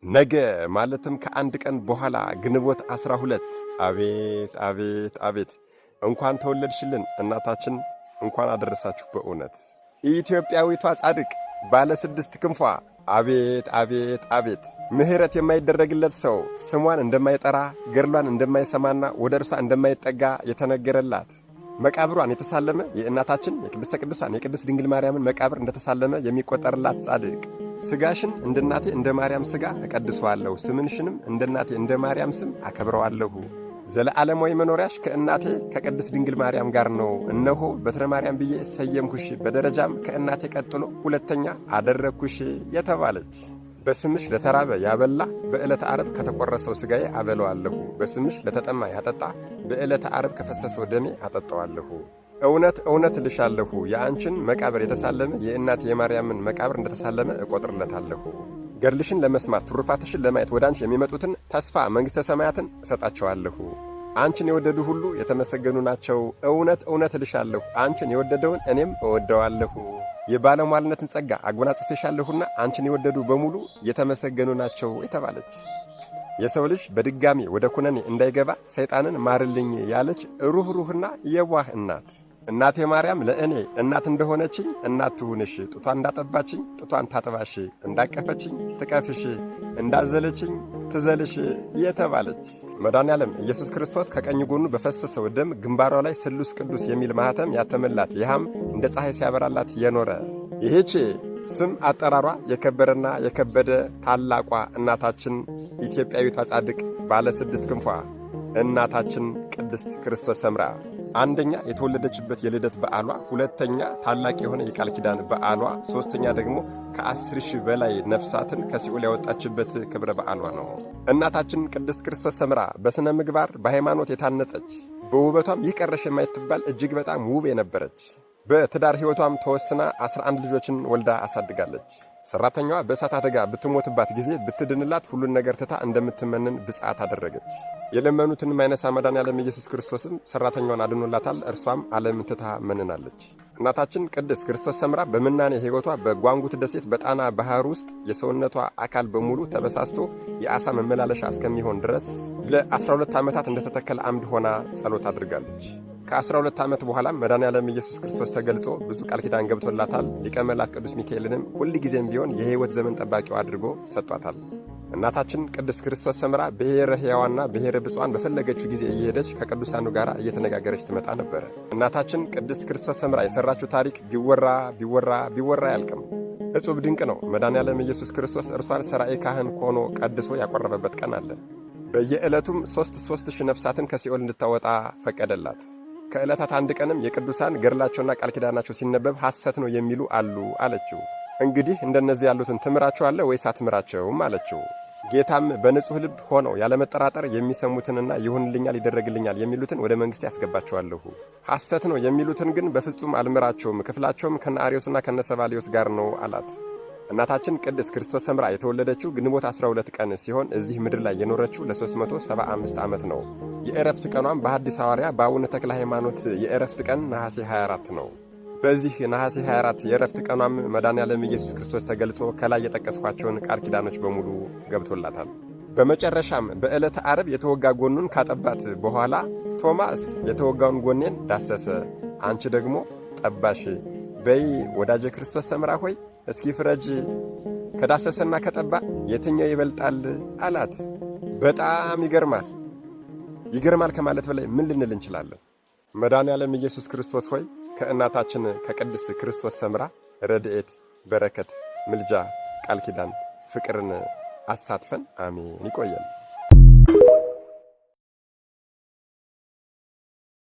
ነገ ማለትም ከአንድ ቀን በኋላ ግንቦት 12 አቤት አቤት አቤት! እንኳን ተወለድሽልን እናታችን፣ እንኳን አደረሳችሁ። በእውነት ኢትዮጵያዊቷ ጻድቅ ባለ 6 ክንፏ አቤት አቤት አቤት! ምሕረት የማይደረግለት ሰው ስሟን እንደማይጠራ ገድሏን እንደማይሰማና ወደ እርሷ እንደማይጠጋ የተነገረላት መቃብሯን የተሳለመ የእናታችን የቅድስተ ቅዱሳን የቅድስት ድንግል ማርያምን መቃብር እንደተሳለመ የሚቆጠርላት ጻድቅ ስጋሽን እንደ እናቴ እንደ ማርያም ስጋ እቀድሰዋለሁ፣ ስምንሽንም እንደ እናቴ እንደ ማርያም ስም አከብረዋለሁ። ዘለዓለማዊ መኖሪያሽ ከእናቴ ከቅድስት ድንግል ማርያም ጋር ነው። እነሆ በትረ ማርያም ብዬ ሰየምኩሽ፣ በደረጃም ከእናቴ ቀጥሎ ሁለተኛ አደረግኩሽ የተባለች በስምሽ ለተራበ ያበላ በዕለተ ዓርብ ከተቆረሰው ሥጋዬ አበለዋለሁ፣ በስምሽ ለተጠማ ያጠጣ በዕለተ ዓርብ ከፈሰሰው ደሜ አጠጣዋለሁ። እውነት እውነት እልሻለሁ የአንቺን መቃብር የተሳለመ የእናት የማርያምን መቃብር እንደተሳለመ እቆጥርለታለሁ። ገድልሽን ለመስማት ትሩፋትሽን ለማየት ወደ አንቺ የሚመጡትን ተስፋ መንግሥተ ሰማያትን እሰጣቸዋለሁ። አንቺን የወደዱ ሁሉ የተመሰገኑ ናቸው። እውነት እውነት እልሻለሁ አንቺን የወደደውን እኔም እወደዋለሁ። የባለሟልነትን ጸጋ አጎናጽፌሻለሁና አንቺን የወደዱ በሙሉ የተመሰገኑ ናቸው የተባለች የሰው ልጅ በድጋሚ ወደ ኩነኔ እንዳይገባ ሰይጣንን ማርልኝ ያለች ሩህሩህና የዋህ እናት እናቴ ማርያም ለእኔ እናት እንደሆነችኝ እናት ትሁንሽ፣ ጡቷን እንዳጠባችኝ ጡቷን ታጥባሽ፣ እንዳቀፈችኝ ትቀፍሽ፣ እንዳዘለችኝ ትዘልሽ የተባለች መድኃኔዓለም ኢየሱስ ክርስቶስ ከቀኝ ጎኑ በፈሰሰው ደም ግንባሯ ላይ ስሉስ ቅዱስ የሚል ማኅተም ያተመላት ይህም እንደ ፀሐይ ሲያበራላት የኖረ ይህች ስም አጠራሯ የከበረና የከበደ ታላቋ እናታችን ኢትዮጵያዊቷ ጻድቅ ባለ 6 ክንፏ እናታችን ቅድስት ክርስቶስ ሰምራ አንደኛ የተወለደችበት የልደት በዓሏ፣ ሁለተኛ ታላቅ የሆነ የቃል ኪዳን በዓሏ፣ ሶስተኛ ደግሞ ከ10,000 በላይ ነፍሳትን ከሲኦል ያወጣችበት ክብረ በዓሏ ነው። እናታችን ቅድስት ክርስቶስ ሰምራ በሥነ ምግባር በሃይማኖት የታነጸች በውበቷም ይህ ቀረሽ የማይትባል እጅግ በጣም ውብ የነበረች በትዳር ሕይወቷም ተወስና 11 ልጆችን ወልዳ አሳድጋለች። ሠራተኛዋ በእሳት አደጋ ብትሞትባት ጊዜ ብትድንላት ሁሉን ነገር ትታ እንደምትመንን ብፅዓት አደረገች። የለመኑትን ማይነሳ መድኃኔዓለም ኢየሱስ ክርስቶስም ሠራተኛዋን አድኖላታል። እርሷም ዓለምን ትታ መንናለች። እናታችን ቅድስት ክርስቶስ ሰምራ በምናኔ ሕይወቷ በጓንጉት ደሴት በጣና ባሕር ውስጥ የሰውነቷ አካል በሙሉ ተበሳስቶ የዓሣ መመላለሻ እስከሚሆን ድረስ ለ12 ዓመታት እንደተተከለ አምድ ሆና ጸሎት አድርጋለች። ከ12 ዓመት በኋላም መድኃኔዓለም ኢየሱስ ክርስቶስ ተገልጾ ብዙ ቃል ኪዳን ገብቶላታል። ሊቀ መላእክት ቅዱስ ሚካኤልንም ሁል ጊዜም ቢሆን የሕይወት ዘመን ጠባቂው አድርጎ ሰጥቷታል። እናታችን ቅድስት ክርስቶስ ሰምራ ብሔረ ሕያዋንና ብሔረ ብፁዓን በፈለገችው ጊዜ እየሄደች ከቅዱሳኑ ጋር እየተነጋገረች ትመጣ ነበረ። እናታችን ቅድስት ክርስቶስ ሰምራ የሠራችው ታሪክ ቢወራ ቢወራ ቢወራ አያልቅም። እጹብ ድንቅ ነው። መድኃኔዓለም ኢየሱስ ክርስቶስ እርሷን ሠራኤ ካህን ሆኖ ቀድሶ ያቆረበበት ቀን አለ። በየዕለቱም 3,000 ነፍሳትን ከሲኦል እንድታወጣ ፈቀደላት። ከዕለታት አንድ ቀንም የቅዱሳን ገድላቸውና ቃል ኪዳናቸው ሲነበብ ሐሰት ነው የሚሉ አሉ አለችው። እንግዲህ እንደነዚህ ያሉትን ትምራቸዋለህ ወይስ አትምራቸውም አለችው። ጌታም በንጹሕ ልብ ሆነው ያለመጠራጠር የሚሰሙትንና ይሁንልኛል ይደረግልኛል የሚሉትን ወደ መንግሥት ያስገባቸዋለሁ፣ ሐሰት ነው የሚሉትን ግን በፍጹም አልምራቸውም፣ ክፍላቸውም ከነ አርዮስና ከነ ሰባልዮስ ጋር ነው አላት። እናታችን ቅድስት ክርስቶስ ሰምራ የተወለደችው ግንቦት 12 ቀን ሲሆን እዚህ ምድር ላይ የኖረችው ለ375 ዓመት ነው። የዕረፍት ቀኗም በሐዲስ ሐዋርያ በአቡነ ተክለ ሃይማኖት የዕረፍት ቀን ነሐሴ 24 ነው። በዚህ ነሐሴ 24 የዕረፍት ቀኗም መድኃኔዓለም ኢየሱስ ክርስቶስ ተገልጾ ከላይ የጠቀስኳቸውን ቃል ኪዳኖች በሙሉ ገብቶላታል። በመጨረሻም በዕለተ ዓርብ የተወጋ ጎኑን ካጠባት በኋላ ቶማስ የተወጋውን ጎኔን ዳሰሰ፣ አንቺ ደግሞ ጠባሽ በይ ወዳጄ ክርስቶስ ሰምራ ሆይ እስኪ ፍረጅ፣ ከዳሰሰና ከጠባ የትኛው ይበልጣል አላት። በጣም ይገርማል። ይገርማል ከማለት በላይ ምን ልንል እንችላለን? መድኃኔዓለም ኢየሱስ ክርስቶስ ሆይ ከእናታችን ከቅድስት ክርስቶስ ሰምራ ረድኤት፣ በረከት፣ ምልጃ፣ ቃል ኪዳን፣ ፍቅርን አሳትፈን። አሜን። ይቆየን።